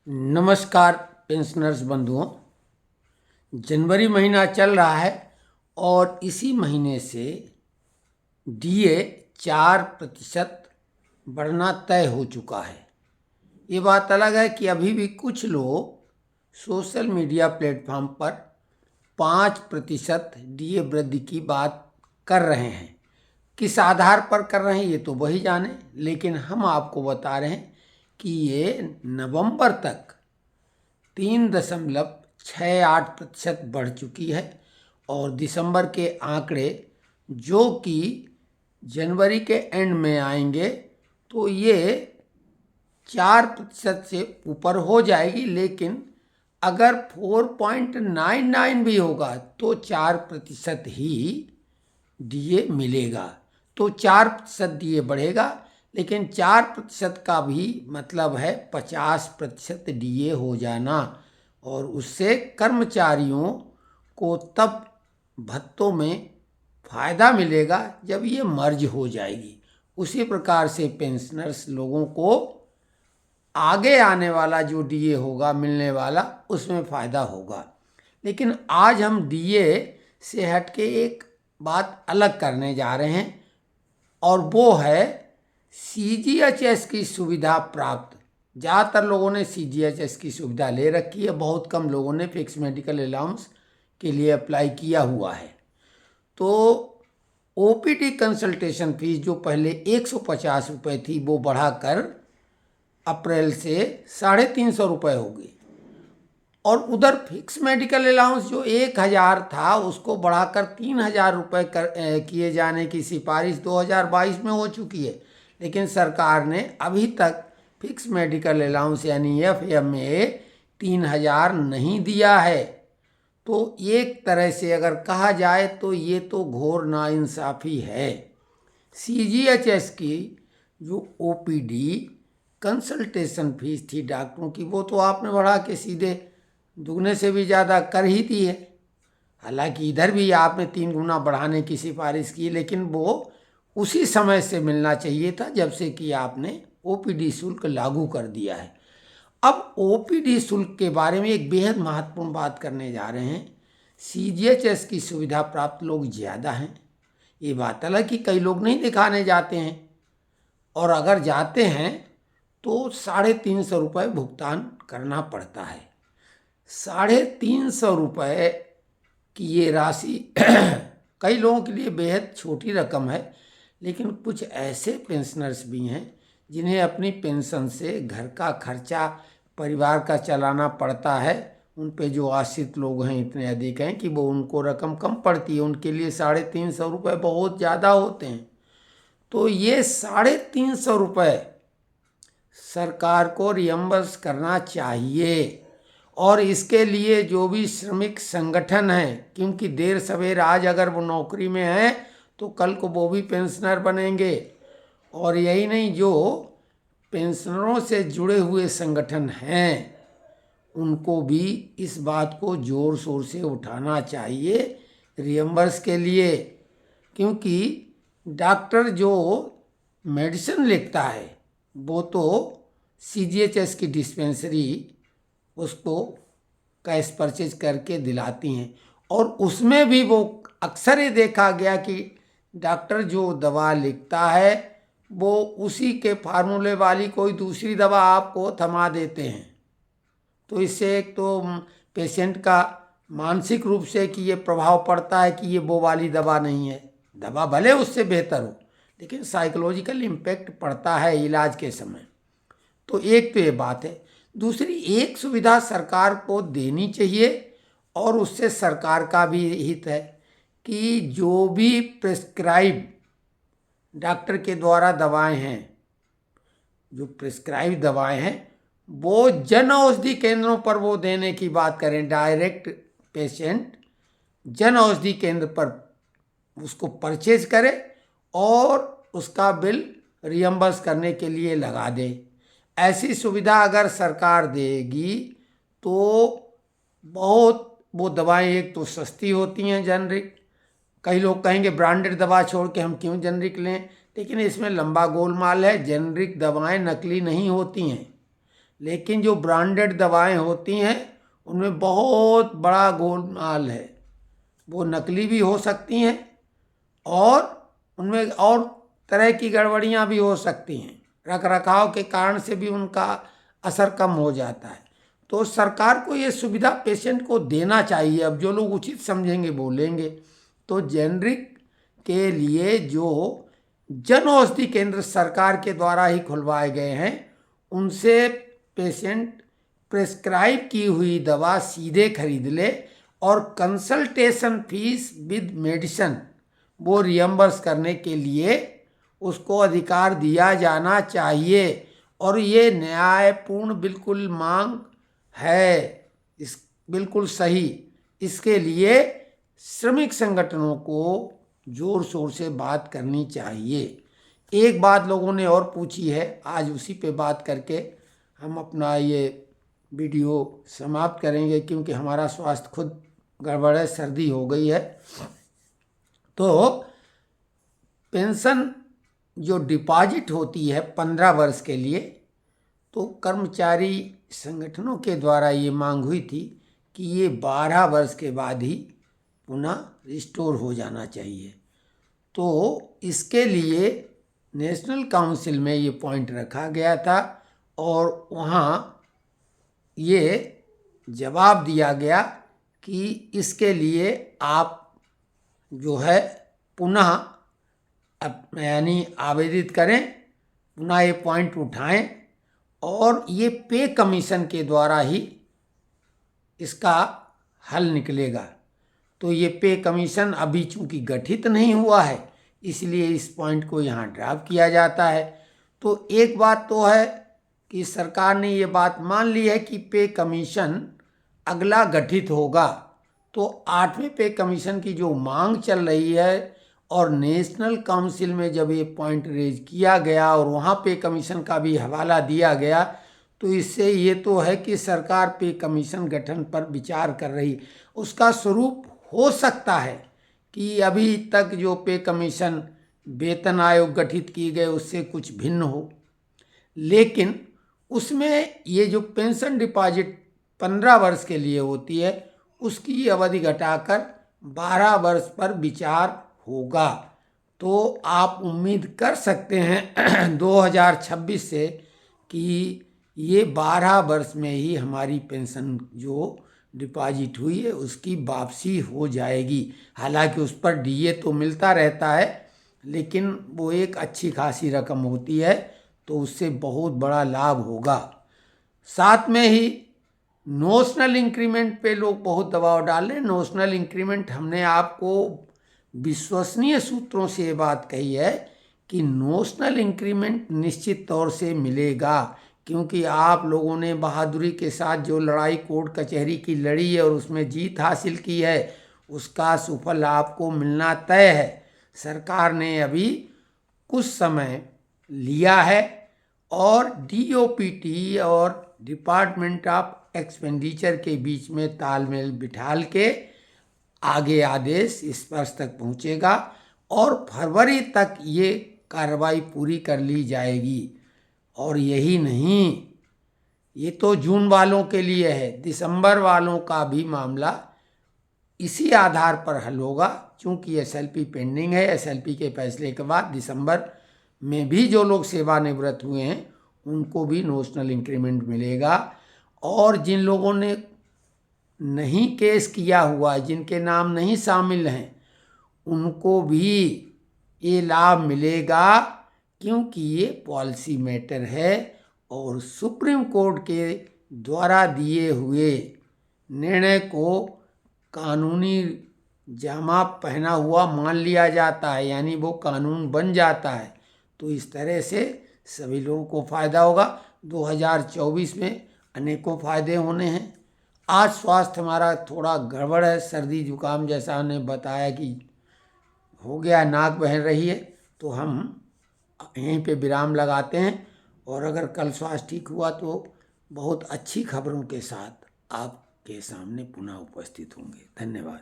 नमस्कार पेंशनर्स बंधुओं। जनवरी महीना चल रहा है और इसी महीने से डीए 4% बढ़ना तय हो चुका है। ये बात अलग है कि अभी भी कुछ लोग सोशल मीडिया प्लेटफॉर्म पर 5% डीए वृद्धि की बात कर रहे हैं। किस आधार पर कर रहे हैं ये तो वही जाने, लेकिन हम आपको बता रहे हैं कि ये नवंबर तक 3.68% बढ़ चुकी है और दिसंबर के आंकड़े जो कि जनवरी के एंड में आएंगे तो ये 4% से ऊपर हो जाएगी। लेकिन अगर 4.99 भी होगा तो 4% ही डीए मिलेगा। तो 4% डीए बढ़ेगा, लेकिन 4% का भी मतलब है 50% डीए हो जाना, और उससे कर्मचारियों को तब भत्तों में फ़ायदा मिलेगा जब ये मर्ज हो जाएगी। उसी प्रकार से पेंशनर्स लोगों को आगे आने वाला जो डीए होगा मिलने वाला उसमें फ़ायदा होगा। लेकिन आज हम डीए से हट के एक बात अलग करने जा रहे हैं और वो है सीजीएचएस की सुविधा प्राप्त। ज़्यादातर लोगों ने सीजीएचएस की सुविधा ले रखी है, बहुत कम लोगों ने फिक्स मेडिकल अलाउंस के लिए अप्लाई किया हुआ है। तो ओपीडी कंसल्टेशन फीस जो पहले 150 रुपये थी वो बढ़ाकर अप्रैल से 350 रुपये हो गई, और उधर फिक्स मेडिकल अलाउंस जो 1000 था उसको बढ़ाकर 3000 रुपये किए जाने की सिफारिश 2022 में हो चुकी है। लेकिन सरकार ने अभी तक फिक्स मेडिकल अलाउंस यानी एफएमए 3000 नहीं दिया है। तो एक तरह से अगर कहा जाए तो ये तो घोर नाइंसाफ़ी है। सीजीएचएस की जो ओपीडी कंसल्टेशन फीस थी डॉक्टरों की वो तो आपने बढ़ा के सीधे दुगने से भी ज़्यादा कर ही दी है। हालांकि इधर भी आपने 3 गुना बढ़ाने की सिफारिश की, लेकिन वो उसी समय से मिलना चाहिए था जब से कि आपने ओपीडी शुल्क लागू कर दिया है। अब ओपीडी शुल्क के बारे में एक बेहद महत्वपूर्ण बात करने जा रहे हैं। सीजीएचएस की सुविधा प्राप्त लोग ज़्यादा हैं, ये बात अलग कि कई लोग नहीं दिखाने जाते हैं, और अगर जाते हैं तो 350 रुपये भुगतान करना पड़ता है। 350 रुपये की ये राशि कई लोगों के लिए बेहद छोटी रकम है, लेकिन कुछ ऐसे पेंशनर्स भी हैं जिन्हें अपनी पेंशन से घर का खर्चा परिवार का चलाना पड़ता है। उन पे जो आश्रित लोग हैं इतने अधिक हैं कि वो उनको रकम कम पड़ती है, उनके लिए 350 रुपये बहुत ज़्यादा होते हैं। तो ये 350 रुपये सरकार को रियम्बर्स करना चाहिए, और इसके लिए जो भी श्रमिक संगठन हैं, क्योंकि देर सवेर आज अगर वो नौकरी में हैं तो कल को वो भी पेंशनर बनेंगे, और यही नहीं जो पेंशनरों से जुड़े हुए संगठन हैं उनको भी इस बात को ज़ोर शोर से उठाना चाहिए रियम्बर्स के लिए। क्योंकि डॉक्टर जो मेडिसिन लिखता है वो तो सीजीएचएस की डिस्पेंसरी उसको कैश परचेज करके दिलाती हैं, और उसमें भी वो अक्सर ये देखा गया कि डॉक्टर जो दवा लिखता है वो उसी के फार्मूले वाली कोई दूसरी दवा आपको थमा देते हैं। तो इससे एक तो पेशेंट का मानसिक रूप से कि ये प्रभाव पड़ता है कि ये वो वाली दवा नहीं है, दवा भले उससे बेहतर हो लेकिन साइकोलॉजिकल इम्पैक्ट पड़ता है इलाज के समय। तो एक तो ये बात है। दूसरी, एक सुविधा सरकार को देनी चाहिए और उससे सरकार का भी हित है कि जो भी प्रिस्क्राइब डॉक्टर के द्वारा दवाएं हैं, जो प्रिस्क्राइब दवाएं हैं वो जन औषधि केंद्रों पर वो देने की बात करें। डायरेक्ट पेशेंट जन औषधि केंद्र पर उसको परचेज करे और उसका बिल रियम्बर्स करने के लिए लगा दे। ऐसी सुविधा अगर सरकार देगी तो बहुत वो दवाएं एक तो सस्ती होती हैं जेनरिक। कई लोग कहेंगे ब्रांडेड दवा छोड़ के हम क्यों जेनरिक लें, लेकिन इसमें लंबा गोलमाल है। जेनरिक दवाएं नकली नहीं होती हैं, लेकिन जो ब्रांडेड दवाएं होती हैं उनमें बहुत बड़ा गोलमाल है, वो नकली भी हो सकती हैं और उनमें और तरह की गड़बड़ियां भी हो सकती हैं, रख रखाव के कारण से भी उनका असर कम हो जाता है। तो सरकार को ये सुविधा पेशेंट को देना चाहिए। अब जो लोग उचित समझेंगे बोलेंगे। तो जेनरिक के लिए जो जन औषधि केंद्र सरकार के द्वारा ही खुलवाए गए हैं, उनसे पेशेंट प्रेस्क्राइब की हुई दवा सीधे खरीद ले और कंसल्टेशन फीस विद मेडिसिन वो रियम्बर्स करने के लिए उसको अधिकार दिया जाना चाहिए। और ये न्यायपूर्ण बिल्कुल मांग है, इस बिल्कुल सही। इसके लिए श्रमिक संगठनों को जोर शोर से बात करनी चाहिए। एक बात लोगों ने और पूछी है, आज उसी पे बात करके हम अपना ये वीडियो समाप्त करेंगे, क्योंकि हमारा स्वास्थ्य खुद गड़बड़ है, सर्दी हो गई है। तो पेंशन जो डिपॉजिट होती है 15 वर्ष के लिए, तो कर्मचारी संगठनों के द्वारा ये मांग हुई थी कि ये 12 वर्ष के बाद ही पुनः रिस्टोर हो जाना चाहिए। तो इसके लिए नेशनल काउंसिल में ये पॉइंट रखा गया था और वहाँ ये जवाब दिया गया कि इसके लिए आप जो है पुनः यानी आवेदित करें, पुनः ये पॉइंट उठाएं और ये पे कमीशन के द्वारा ही इसका हल निकलेगा। तो ये पे कमीशन अभी चूंकि गठित नहीं हुआ है, इसलिए इस पॉइंट को यहाँ ड्रॉप किया जाता है। तो एक बात तो है कि सरकार ने ये बात मान ली है कि पे कमीशन अगला गठित होगा। तो 8वें पे कमीशन की जो मांग चल रही है और नेशनल काउंसिल में जब ये पॉइंट रेज किया गया और वहाँ पे कमीशन का भी हवाला दिया गया, तो इससे ये तो है कि सरकार पे कमीशन गठन पर विचार कर रही। उसका स्वरूप हो सकता है कि अभी तक जो पे कमीशन वेतन आयोग गठित किए गए उससे कुछ भिन्न हो, लेकिन उसमें ये जो पेंशन डिपॉजिट 15 वर्ष के लिए होती है उसकी अवधि घटाकर 12 वर्ष पर विचार होगा। तो आप उम्मीद कर सकते हैं 2026 से कि ये 12 वर्ष में ही हमारी पेंशन जो डिपॉजिट हुई है उसकी वापसी हो जाएगी। हालांकि उस पर डीए तो मिलता रहता है, लेकिन वो एक अच्छी खासी रकम होती है, तो उससे बहुत बड़ा लाभ होगा। साथ में ही नोशनल इंक्रीमेंट पे लोग बहुत दबाव डालें। नोशनल इंक्रीमेंट हमने आपको विश्वसनीय सूत्रों से ये बात कही है कि नोशनल इंक्रीमेंट निश्चित तौर से मिलेगा, क्योंकि आप लोगों ने बहादुरी के साथ जो लड़ाई कोर्ट कचहरी की लड़ी है और उसमें जीत हासिल की है, उसका सुफल आपको मिलना तय है। सरकार ने अभी कुछ समय लिया है और डीओपीटी और डिपार्टमेंट ऑफ एक्सपेंडिचर के बीच में तालमेल बिठाल के आगे आदेश इस वर्ष तक पहुंचेगा और फरवरी तक ये कार्रवाई पूरी कर ली जाएगी। और यही नहीं, ये तो जून वालों के लिए है, दिसंबर वालों का भी मामला इसी आधार पर हल होगा। चूंकि एसएलपी पेंडिंग है, एसएलपी के फैसले के बाद दिसंबर में भी जो लोग सेवानिवृत्त हुए हैं उनको भी नोशनल इंक्रीमेंट मिलेगा। और जिन लोगों ने नहीं केस किया हुआ, जिनके नाम नहीं शामिल हैं, उनको भी ये लाभ मिलेगा, क्योंकि ये पॉलिसी मैटर है और सुप्रीम कोर्ट के द्वारा दिए हुए निर्णय को कानूनी जामा पहना हुआ मान लिया जाता है, यानी वो कानून बन जाता है। तो इस तरह से सभी लोगों को फ़ायदा होगा। 2024 में अनेकों फ़ायदे होने हैं। आज स्वास्थ्य हमारा थोड़ा गड़बड़ है, सर्दी जुकाम जैसा हमने बताया कि हो गया, नाक बह रही है, तो हम यहीं पे विराम लगाते हैं। और अगर कल स्वास्थ्य ठीक हुआ तो बहुत अच्छी खबरों के साथ आपके सामने पुनः उपस्थित होंगे। धन्यवाद।